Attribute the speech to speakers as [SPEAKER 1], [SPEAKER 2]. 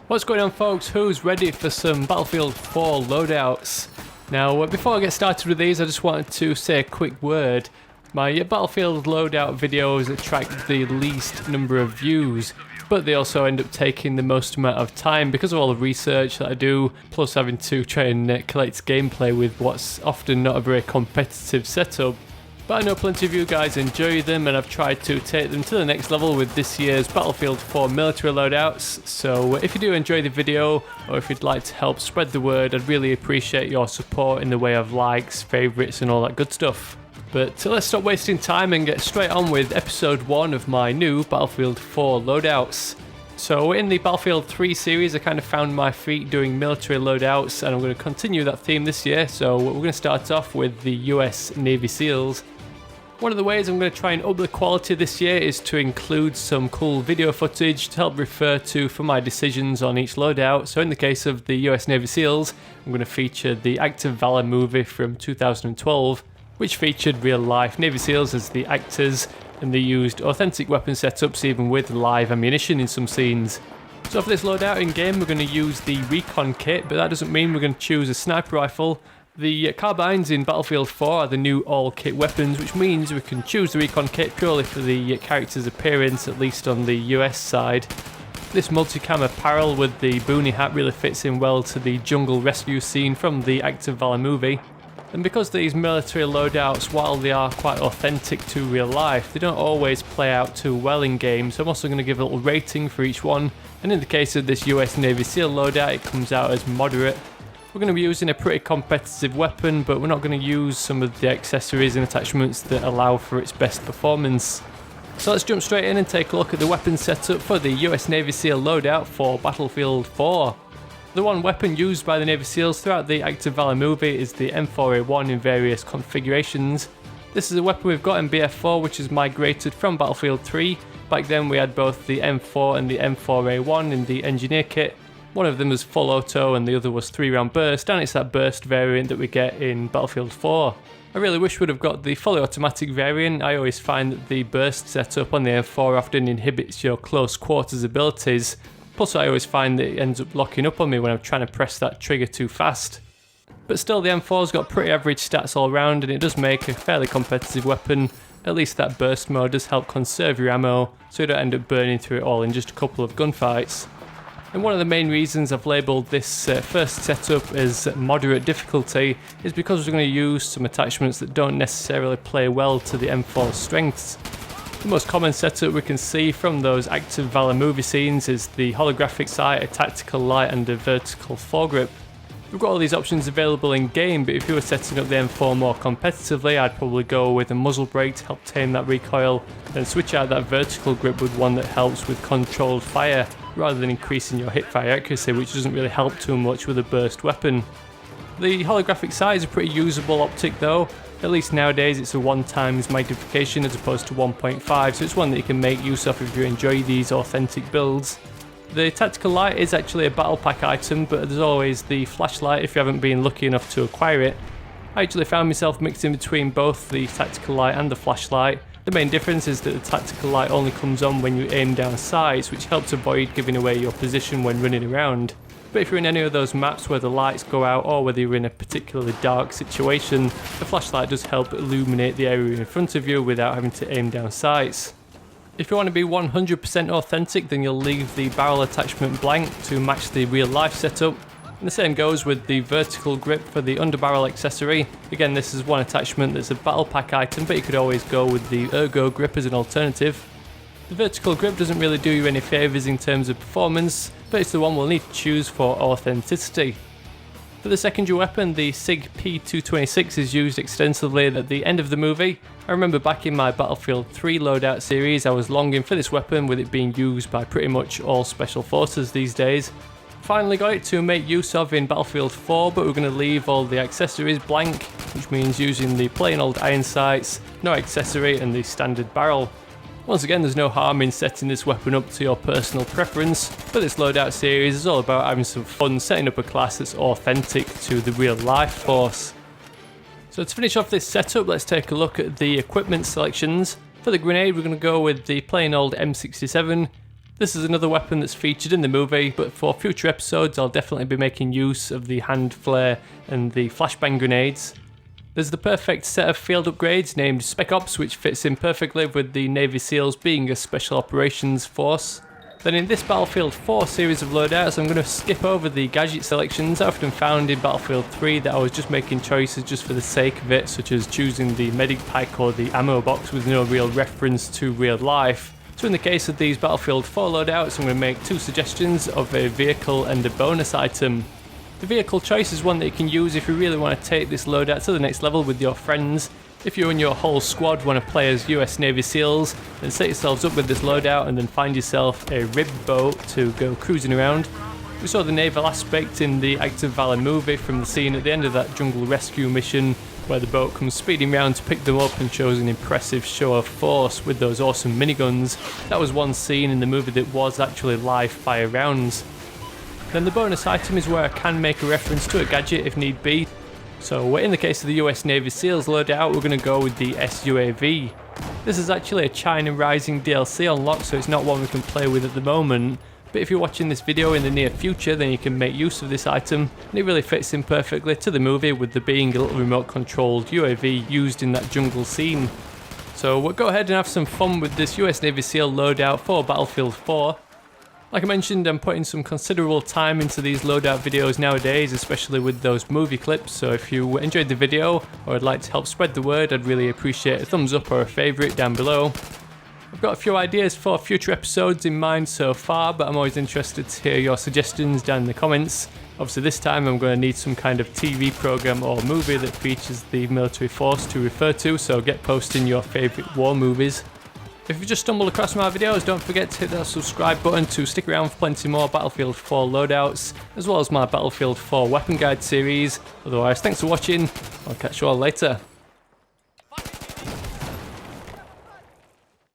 [SPEAKER 1] What's going on, folks? Who's ready for some Battlefield 4 loadouts? Now, before I get started with these, I just wanted to say a quick word. My Battlefield loadout videos attract the least number of views, but they also end up taking the most amount of time because of all the research that I do, plus having to try and collect gameplay with what's often not a very competitive setup. But I know plenty of you guys enjoy them, and I've tried to take them to the next level with this year's Battlefield 4 military loadouts. So if you do enjoy the video, or if you'd like to help spread the word, I'd really appreciate your support in the way of likes, favourites and all that good stuff. But let's stop wasting time and get straight on with episode 1 of my new Battlefield 4 loadouts. So in the Battlefield 3 series, I kind of found my feet doing military loadouts, and I'm going to continue that theme this year. So we're going to start off with the US Navy SEALs. One of the ways I'm going to try and up the quality this year is to include some cool video footage to help refer to for my decisions on each loadout. So in the case of the US Navy SEALs, I'm going to feature the Act of Valor movie from 2012, which featured real life Navy SEALs as the actors, and they used authentic weapon setups even with live ammunition in some scenes. So for this loadout in game, we're going to use the recon kit, but that doesn't mean we're going to choose a sniper rifle. The carbines in Battlefield 4 are the new all-kit weapons, which means we can choose the recon kit purely for the character's appearance, at least on the US side. This multicam apparel with the boonie hat really fits in well to the jungle rescue scene from the Act of Valor movie. And because these military loadouts, while they are quite authentic to real life, they don't always play out too well in game, so I'm also going to give a little rating for each one. And in the case of this US Navy SEAL loadout, it comes out as moderate. We're going to be using a pretty competitive weapon, but we're not going to use some of the accessories and attachments that allow for its best performance. So let's jump straight in and take a look at the weapon setup for the US Navy SEAL loadout for Battlefield 4. The one weapon used by the Navy SEALs throughout the Act of Valor movie is the M4A1 in various configurations. This is a weapon we've got in BF4, which is migrated from Battlefield 3. Back then we had both the M4 and the M4A1 in the engineer kit. One of them was full auto and the other was 3-round burst, and it's that burst variant that we get in Battlefield 4. I really wish we'd have got the fully automatic variant. I always find that the burst setup on the M4 often inhibits your close quarters abilities. Plus I always find that it ends up locking up on me when I'm trying to press that trigger too fast. But still, the M4's got pretty average stats all round, and it does make a fairly competitive weapon. At least that burst mode does help conserve your ammo, so you don't end up burning through it all in just a couple of gunfights. And one of the main reasons I've labelled this first setup as moderate difficulty is because we're going to use some attachments that don't necessarily play well to the M4's strengths. The most common setup we can see from those Act of Valor movie scenes is the holographic sight, a tactical light and a vertical foregrip. We've got all these options available in game, but if you were setting up the M4 more competitively, I'd probably go with a muzzle brake to help tame that recoil, then switch out that vertical grip with one that helps with controlled fire, rather than increasing your hipfire accuracy, which doesn't really help too much with a burst weapon. The holographic sight is a pretty usable optic though. At least nowadays it's a 1x magnification as opposed to 1.5, so it's one that you can make use of if you enjoy these authentic builds. The tactical light is actually a battle pack item, but there's always the flashlight if you haven't been lucky enough to acquire it. I actually found myself mixing between both the tactical light and the flashlight. The main difference is that the tactical light only comes on when you aim down sights, which helps avoid giving away your position when running around. But if you're in any of those maps where the lights go out, or whether you're in a particularly dark situation, the flashlight does help illuminate the area in front of you without having to aim down sights. If you want to be 100% authentic, then you'll leave the barrel attachment blank to match the real life setup. And the same goes with the vertical grip for the underbarrel accessory. Again, this is one attachment that's a battle pack item, but you could always go with the ergo grip as an alternative. The vertical grip doesn't really do you any favours in terms of performance, but it's the one we'll need to choose for authenticity. For the secondary weapon, the Sig P226 is used extensively at the end of the movie. I remember back in my Battlefield 3 loadout series, I was longing for this weapon, with it being used by pretty much all special forces these days. Finally got it to make use of in Battlefield 4, but we're going to leave all the accessories blank, which means using the plain old iron sights, no accessory and the standard barrel. Once again, there's no harm in setting this weapon up to your personal preference, but this loadout series is all about having some fun setting up a class that's authentic to the real life force. So to finish off this setup, let's take a look at the equipment selections. For the grenade, we're going to go with the plain old M67. This is another weapon that's featured in the movie, but for future episodes I'll definitely be making use of the hand flare and the flashbang grenades. There's the perfect set of field upgrades named Spec Ops, which fits in perfectly with the Navy SEALs being a special operations force. Then in this Battlefield 4 series of loadouts, I'm going to skip over the gadget selections I often found in Battlefield 3 that I was just making choices just for the sake of it, such as choosing the medic pack or the ammo box with no real reference to real life. So in the case of these Battlefield 4 loadouts, I'm going to make two suggestions of a vehicle and a bonus item. The vehicle choice is one that you can use if you really want to take this loadout to the next level with your friends. If you and your whole squad want to play as US Navy SEALs, then set yourselves up with this loadout and then find yourself a ribbed boat to go cruising around. We saw the naval aspect in the Active Valor movie from the scene at the end of that jungle rescue mission where the boat comes speeding round to pick them up and shows an impressive show of force with those awesome miniguns. That was one scene in the movie that was actually live fire rounds. Then the bonus item is where I can make a reference to a gadget if need be. So in the case of the US Navy SEALs loadout, we're going to go with the SUAV. This is actually a China Rising DLC unlock, so it's not one we can play with at the moment. But if you're watching this video in the near future, then you can make use of this item, and it really fits in perfectly to the movie with there being a little remote controlled UAV used in that jungle scene. So we'll go ahead and have some fun with this US Navy SEAL loadout for Battlefield 4. Like I mentioned, I'm putting some considerable time into these loadout videos nowadays, especially with those movie clips, so if you enjoyed the video or would like to help spread the word, I'd really appreciate a thumbs up or a favourite down below. I've got a few ideas for future episodes in mind so far, but I'm always interested to hear your suggestions down in the comments. Obviously this time I'm going to need some kind of TV programme or movie that features the military force to refer to, so get posting your favourite war movies. If you just stumbled across my videos, don't forget to hit that subscribe button to stick around for plenty more Battlefield 4 loadouts, as well as my Battlefield 4 weapon guide series. Otherwise, thanks for watching, I'll catch you all later.